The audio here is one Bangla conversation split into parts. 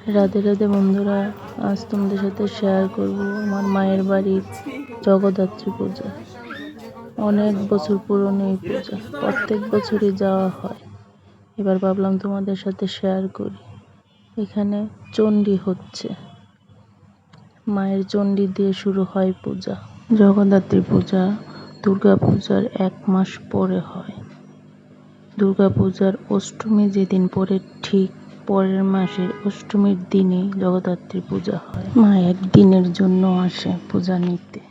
রাধে রাধে বন্ধুরা, আজ তোমাদের সাথে শেয়ার করব আমার মায়ের বাড়ির জগদ্ধাত্রী পূজা। অনেক বছর পুরনো এই পূজা, প্রত্যেক বছরই যাওয়া হয়। এবার ভাবলাম তোমাদের সাথে শেয়ার করি। এখানে চণ্ডী হচ্ছে, মায়ের চণ্ডী দিয়ে শুরু হয় পূজা। জগদ্ধাত্রী পূজা দুর্গা পূজার 1 মাস পরে হয়। দুর্গা পূজার অষ্টমী যেদিন পরে ঠিক পরের মাসে অষ্টমীর দিনই জগদ্ধাত্রী পূজা হয়। মা একদিনের জন্য আসে পূজা নিতে।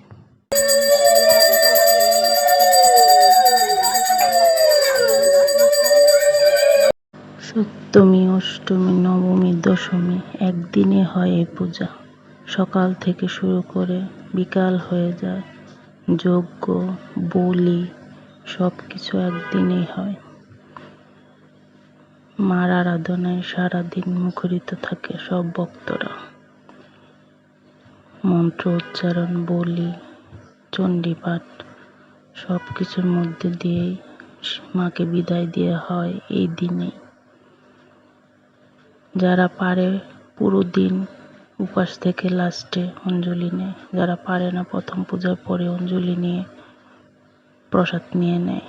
সপ্তমী, অষ্টমী, নবমী, দশমী একদিনে হয় এই পূজা। সকাল থেকে শুরু করে বিকাল হয়ে যায়। যজ্ঞ, বলি সব কিছু একদিনেই হয়। মার আরাধনায় সারাদিন মুখরিত থাকে সব ভক্তরা। মন্ত্র উচ্চারণ, বলি, চণ্ডীপাঠ সব কিছুর মধ্যে দিয়েই মাকে বিদায় দেওয়া হয় এই দিনেই। যারা পারে পুরো দিন উপাস থেকে লাস্টে অঞ্জলি নেয়, যারা পারে না প্রথম পূজার পরে অঞ্জলি নিয়ে প্রসাদ নিয়ে নেয়।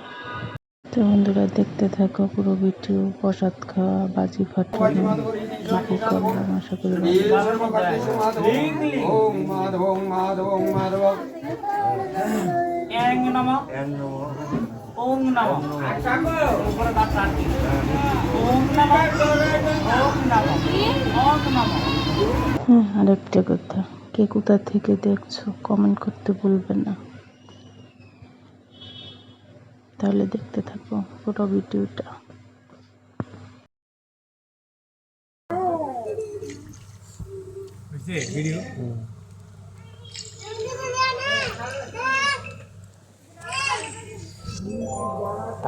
তো বন্ধুরা, দেখতে থাকো পুরো ভিডিও। প্রসাদ খাওয়া, বাজি ফাটানো, কি কি করলাম আশা করি হ্যাঁ, আরেকটা কথা, কে কোথা থেকে দেখছো কমেন্ট করতে ভুলবে না। তাহলে দেখতে থাকো পুরো ভিডিওটা।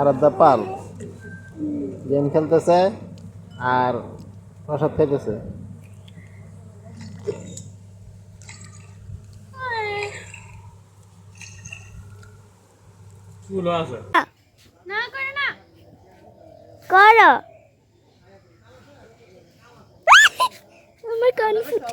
আরাধ্যা পাল গেম খেলতেছে আর প্রসাদ খাইতেছে। করো আমার কান ফুটে।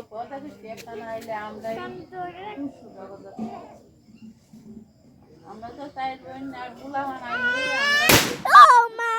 ও মা